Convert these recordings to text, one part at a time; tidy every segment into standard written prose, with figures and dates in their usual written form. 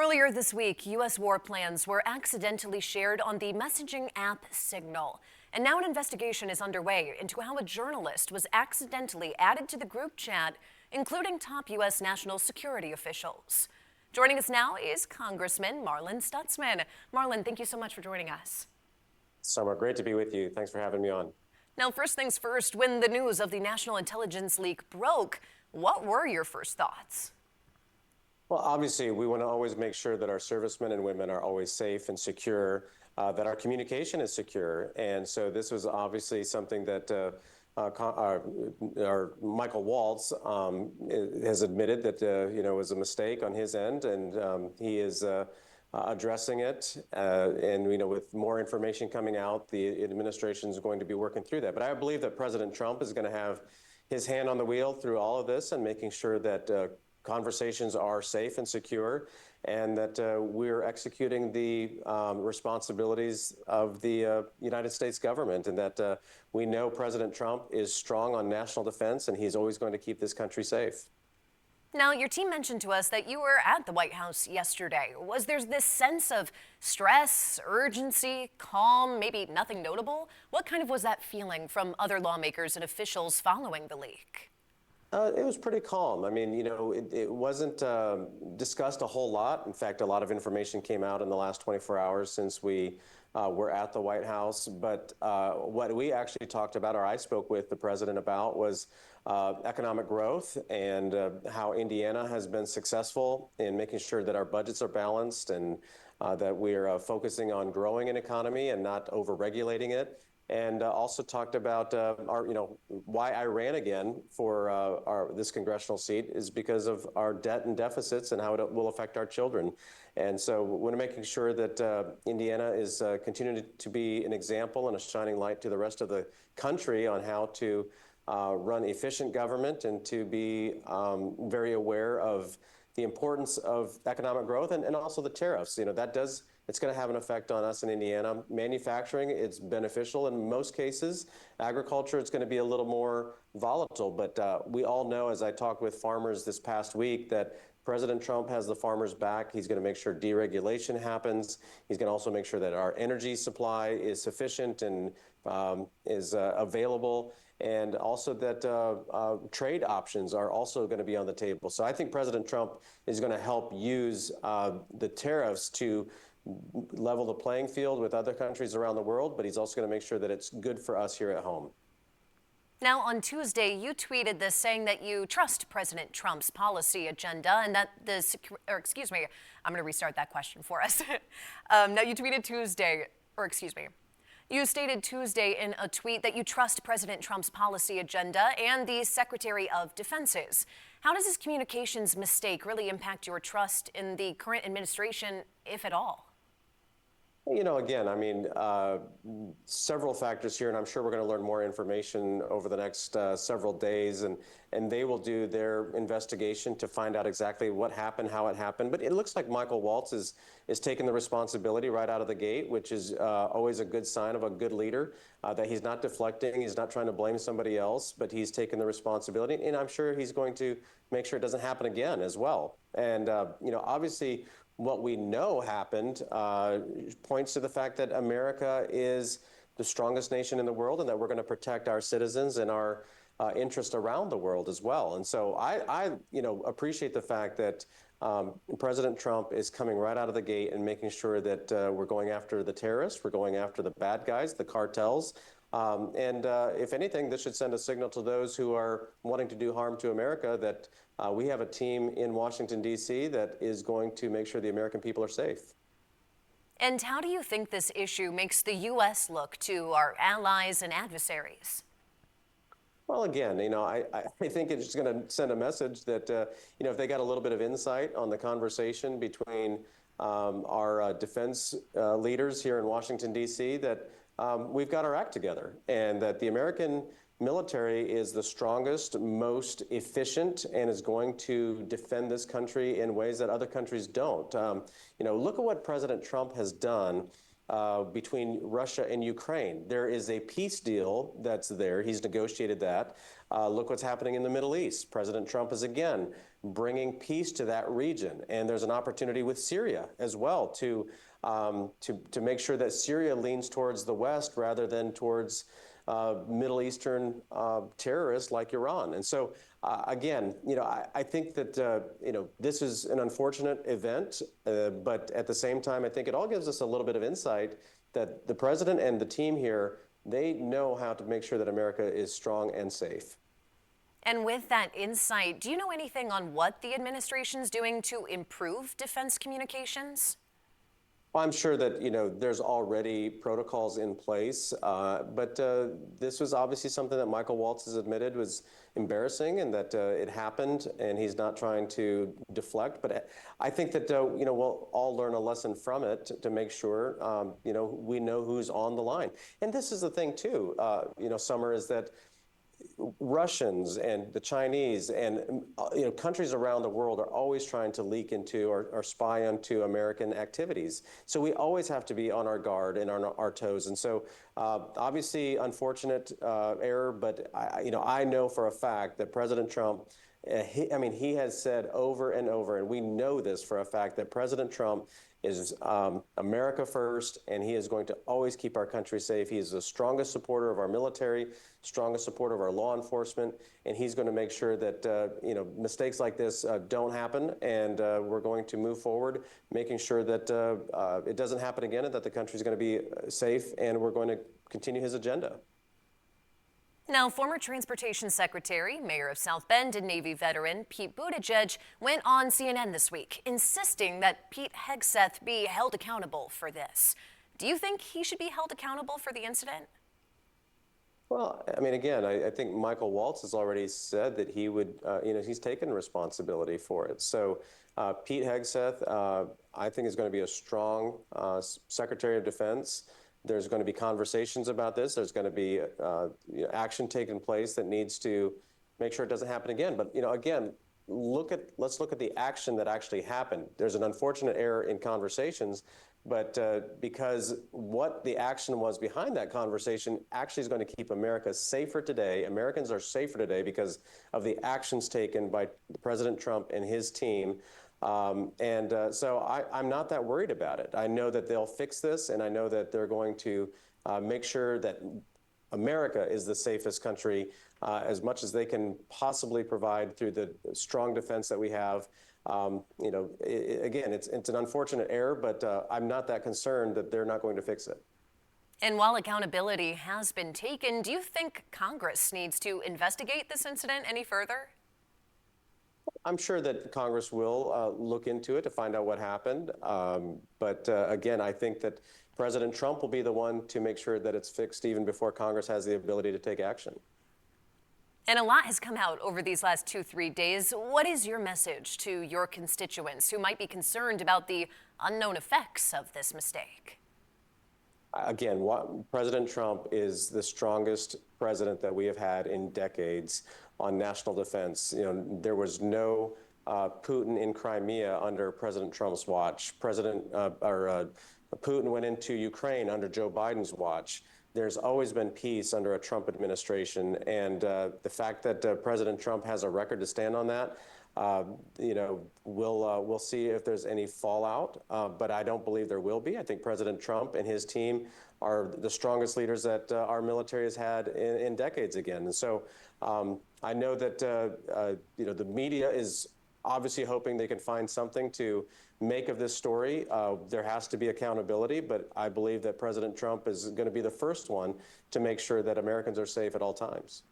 Earlier this week, U.S. war plans were accidentally shared on the messaging app Signal. And now an investigation is underway into how a journalist was accidentally added to the group chat, including top U.S. national security officials. Joining us now is Congressman Marlin Stutzman. Marlin, thank you so much for joining us. Summer, great to be with you. Thanks for having me on. Now, first things first, when the news of the national intelligence leak broke, what were your first thoughts? Well, obviously, we want to always make sure that our servicemen and women are always safe and secure, that our communication is secure. And so this was obviously something that our Michael Waltz has admitted that, was a mistake on his end, and he is addressing it. And, with more information coming out, the administration is going to be working through that. But I believe that President Trump is going to have his hand on the wheel through all of this and making sure that conversations are safe and secure, and that we're executing the responsibilities of the United States government, and that we know President Trump is strong on national defense, and he's always going to keep this country safe. Now, your team mentioned to us that you were at the White House yesterday. Was there this sense of stress, urgency, calm, maybe nothing notable? What kind of was that feeling from other lawmakers and officials following the leak? It was pretty calm. I mean, it wasn't discussed a whole lot. In fact, a lot of information came out in the last 24 hours since we were at the White House. But what we actually talked about, or I spoke with the president about, was economic growth and how Indiana has been successful in making sure that our budgets are balanced and that we're focusing on growing an economy and not over-regulating it. And also talked about why I ran again for this congressional seat is because of our debt and deficits and how it will affect our children. And so we're making sure that Indiana is continuing to be an example and a shining light to the rest of the country on how to run efficient government and to be very aware of the importance of economic growth and also the tariffs. It's going to have an effect on us in Indiana. Manufacturing, it's beneficial in most cases. Agriculture, it's going to be a little more volatile. But we all know, as I talked with farmers this past week, that President Trump has the farmers back. He's going to make sure deregulation happens. He's going to also make sure that our energy supply is sufficient and is available. And also that trade options are also going to be on the table. So I think President Trump is going to help use the tariffs to level the playing field with other countries around the world, but he's also going to make sure that it's good for us here at home. Now, on Tuesday, you tweeted this saying that you trust President Trump's policy agenda and that I'm going to restart that question for us. Now, you tweeted You stated Tuesday in a tweet that you trust President Trump's policy agenda and the Secretary of Defense's. How does this communications mistake really impact your trust in the current administration, if at all? Again, I mean, several factors here, and I'm sure we're going to learn more information over the next several days, and they will do their investigation to find out exactly what happened, how it happened. But it looks like Michael Waltz is taking the responsibility right out of the gate, which is always a good sign of a good leader, that he's not deflecting, he's not trying to blame somebody else, but he's taking the responsibility, and I'm sure he's going to make sure it doesn't happen again as well. And, obviously, what we know happened points to the fact that America is the strongest nation in the world and that we're going to protect our citizens and our interest around the world as well. And so I appreciate the fact that President Trump is coming right out of the gate and making sure that we're going after the terrorists, we're going after the bad guys, the cartels. And if anything, this should send a signal to those who are wanting to do harm to America that we have a team in Washington, D.C. that is going to make sure the American people are safe. And how do you think this issue makes the U.S. look to our allies and adversaries? Well, again, I think it's going to send a message that, if they got a little bit of insight on the conversation between our defense leaders here in Washington, D.C., that we've got our act together and that the American military is the strongest, most efficient, and is going to defend this country in ways that other countries don't. Look at what President Trump has done between Russia and Ukraine. There is a peace deal that's there. He's negotiated that. Look what's happening in the Middle East. President Trump has again bringing peace to that region. And there's an opportunity with Syria as well to make sure that Syria leans towards the West rather than towards Middle Eastern terrorists like Iran. And so, again, I think that, this is an unfortunate event, but at the same time, I think it all gives us a little bit of insight that the president and the team here, they know how to make sure that America is strong and safe. And with that insight, do you know anything on what the administration's doing to improve defense communications? Well, I'm sure that, there's already protocols in place, but this was obviously something that Michael Waltz has admitted was embarrassing and that it happened, and he's not trying to deflect. But I think that, we'll all learn a lesson from it to make sure, we know who's on the line. And this is the thing, too, Summer, is that Russians and the Chinese and countries around the world are always trying to leak into or spy onto American activities. So we always have to be on our guard and on our toes. And so obviously unfortunate error, but I know for a fact that President Trump, he has said over and over, and we know this for a fact, that President Trump is America first, and he is going to always keep our country safe. He is the strongest supporter of our military, strongest supporter of our law enforcement, and he's going to make sure that mistakes like this don't happen, and we're going to move forward, making sure that it doesn't happen again, and that the country is going to be safe, and we're going to continue his agenda. Now, former Transportation Secretary, Mayor of South Bend, and Navy veteran Pete Buttigieg went on CNN this week, insisting that Pete Hegseth be held accountable for this. Do you think he should be held accountable for the incident? Well, again, I think Michael Waltz has already said that he would, he's taken responsibility for it. So Pete Hegseth, I think, is going to be a strong Secretary of Defense. There's going to be conversations about this. There's going to be action taking place that needs to make sure it doesn't happen again. But again, let's look at the action that actually happened. There's an unfortunate error in conversations, but because what the action was behind that conversation actually is going to keep America safer today. Americans are safer today because of the actions taken by President Trump and his team. So I'm not that worried about it. I know that they'll fix this, and I know that they're going to make sure that America is the safest country as much as they can possibly provide through the strong defense that we have. Again, it's an unfortunate error, but I'm not that concerned that they're not going to fix it. And while accountability has been taken, do you think Congress needs to investigate this incident any further? I'm sure that Congress will look into it to find out what happened. But again, I think that President Trump will be the one to make sure that it's fixed even before Congress has the ability to take action. And a lot has come out over these last 2-3 days. What is your message to your constituents who might be concerned about the unknown effects of this mistake? Again, President Trump is the strongest president that we have had in decades on national defense. There was no Putin in Crimea under President Trump's watch. Putin went into Ukraine under Joe Biden's watch. There's always been peace under a Trump administration, and the fact that President Trump has a record to stand on that, we'll see if there's any fallout, but I don't believe there will be. I think President Trump and his team are the strongest leaders that our military has had in decades again. And so I know that the media is obviously hoping they can find something to make of this story. There has to be accountability, but I believe that President Trump is going to be the first one to make sure that Americans are safe at all times.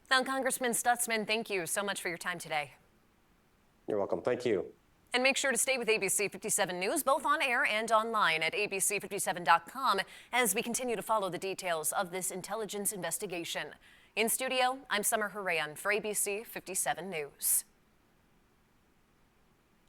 Now, Congressman Stutzman, thank you so much for your time today. You're welcome. Thank you. And make sure to stay with ABC 57 News, both on air and online at ABC57.com, as we continue to follow the details of this intelligence investigation. In studio, I'm Summer Horan for ABC 57 News.